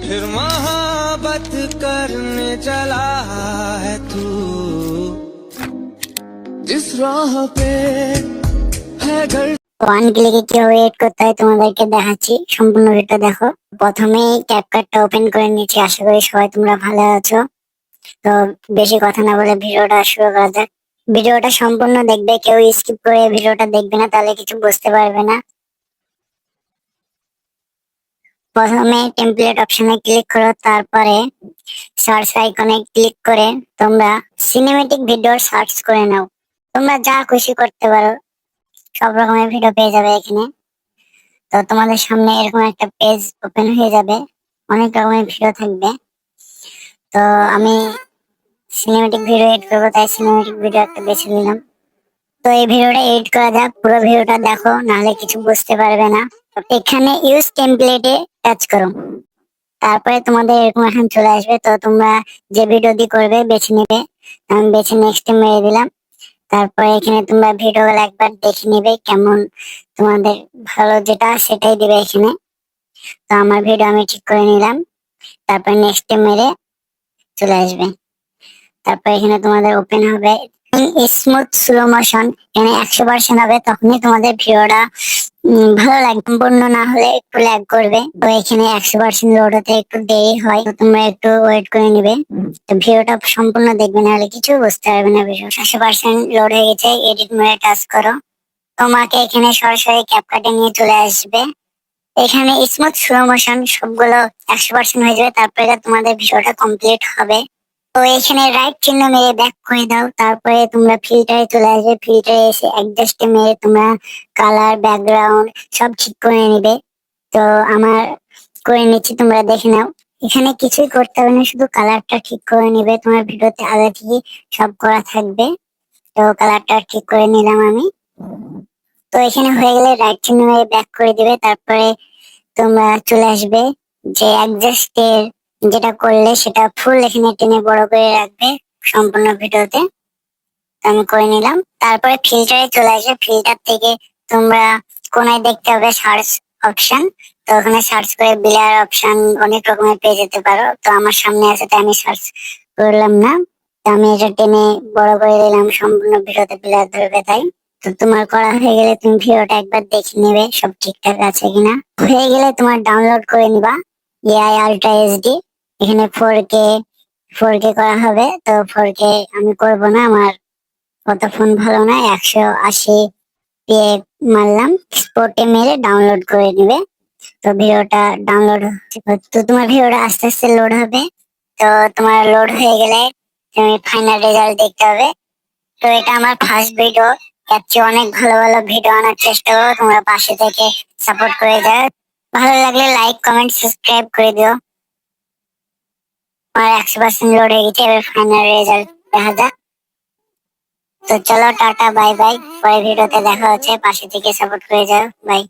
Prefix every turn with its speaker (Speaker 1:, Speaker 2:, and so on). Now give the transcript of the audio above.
Speaker 1: फिर मोहब्बत करने चला है तू जिस राह पे है घर।
Speaker 2: ওয়ান ক্লিকে কিভাবে এড করতে হয় তোমাদেরকে দেখাচ্ছি, সম্পূর্ণ ভিডিওটা দেখো। প্রথমেই ক্যাপকাটটা ওপেন করে নিচ্ছি। আশা করি সবাই তোমরা ভালো আছো। তো বেশি কথা না বলে ভিডিওটা শুরু করা যাক। ভিডিওটা সম্পূর্ণ দেখবে, কেউ স্কিপ করে ভিডিওটা দেখবে না, তাহলে কিছু বুঝতে পারবে না। প্রথমে টেমপ্লেট অপশনে ক্লিক করো, তারপরে সার্চ আইকনে ক্লিক করে তোমরা সিনেমেটিক ভিডিও সার্চ করে নাও। তোমরা যা খুশি করতে পারো, সব রকমের ভিডিও পেয়ে যাবে এখানে। তো তোমাদের সামনে এরকম একটা পেজ ওপেন হয়ে যাবে, অনেক রকমের ভিডিও থাকবে। তো আমি সিনেমেটিক ভিডিও এড করবো, তাই সিনেমেটিক ভিডিও একটা বেছে নিলাম। তো এই ভিডিওটা এড করা যাক, পুরো ভিডিওটা দেখো, নাহলে কিছু বুঝতে পারবে না। এখানে ইউজ টেমপ্লেটে টাচ করো, তারপরে তোমাদের এরকম এখন চলে আসবে। তো তোমরা যে ভিডিও দিয়ে করবে বেছে নিবে। আমি বেছে নেক্সটে মেরে দিলাম। তারপরে এখানে তোমরা ভিডিওগুলো একবার দেখে নিবে, কেমন তোমাদের ভালো যেটা সেটাই দিবে এখানে। তো আমার ভিডিও আমি ঠিক করে নিলাম, তারপর নেক্সটে মেরে চলে আসবে। তারপর এখানে তোমাদের ওপেন হবে স্মুথ স্লো মোশন, এখানে 100% হবে, তখনই তোমাদের ভিডিওটা ভালো লাগবে। সম্পূর্ণ না হলে একটু ল্যাগ করবে। তো এখানে 100% লোড হতে একটু দেরি হয়, তো তোমরা একটু ওয়েট করে নিবে। তো ভিডিওটা সম্পূর্ণ দেখবে, না হলে কিছু বুঝতে পারবে না। ভিডিও 100% লোড হয়ে গেছে, এডিট মোডে টাচ করো। তোমাকে এখানে সরাসরি ক্যাপকাটে নিয়ে চলে আসবে। এখানে স্মুথ স্লো মোশন সবগুলো 100% হয়ে যাবে, তারপরে তোমাদের ভিডিওটা কমপ্লিট হবে। তো এখানে রাইট চিহ্ন মেরে ব্যাক করে দাও, তারপরে তোমরা ফিল্টারে চলে আসবে। ফিল্টারে এসে অ্যাডজাস্টে মেরে তোমরা কালার ব্যাকগ্রাউন্ড সব ঠিক করে নিবে। তো আমার করে নিচ্ছি, তোমরা দেখে নাও। এখানে কিছুই করতে হবে না, শুধু কালারটা ঠিক করে নিবে। তোমার ভিডিওতে আগে থেকে সব করা থাকবে। তো কালারটা ঠিক করে নিলাম আমি। তো এখানে হয়ে গেলে রাইট চিহ্ন মেরে ব্যাক করে দিবে, তারপরে তোমরা চলে আসবে যে অ্যাডজাস্টের যেটা করলে সেটা ফুল এখানে টেনে বড় করে রাখবে সম্পূর্ণ ভিডিওতে। আমি করে নিলাম। তারপরে ফিল্টারে চলে আসবে। ফিল্টার থেকে তোমরা কোনায় দেখতে হবে সার্চ অপশন। তো ওখানে সার্চ করে ব্লার অপশন অনেক রকমের পেয়ে যেতে পারো। তো আমার সামনে আছে, তাই আমি সার্চ করলাম না। তো আমি এটা টেনে বড় করে দিলাম, সম্পূর্ণ ভিডিওতে ব্লার ধরবে তাই। তো তোমার করা হয়ে গেলে তুমি ভিডিওটা একবার দেখে নেবে সব ঠিকঠাক আছে কিনা। হয়ে গেলে তোমার ডাউনলোড করে নিবা এআই আলট্রা এইচডি। এখানে 4K করা হবে। তো 4K আমি করব না, আমার কত ফোন ভালো না, 180 পে মারলাম। স্পটে মেরে ডাউনলোড করে নিবে। তো ভিডিওটা ডাউনলোড তো তোমার ভিডিওটা আস্তে আস্তে লোড হবে। তো তোমার লোড হয়ে গেলে তুমি ফাইনাল রেজাল্ট দেখতে হবে। তো এটা আমার ফার্স্ট ভিডিও, এর চেয়ে অনেক ভালো ভালো ভিডিও আনার চেষ্টা করো। তোমরা পাশে থেকে সাপোর্ট করে যাও। ভালো লাগলে লাইক কমেন্ট সাবস্ক্রাইব করে দিও। আমার 100% লোড হয়ে গেছে, এবার ফাইনাল রেজাল্ট দেখা যাক। তো চলো টাটা বাই বাই, পরে ভিডিওতে দেখা হচ্ছে। পাশে থেকে সাপোর্ট করে যাও, বাই।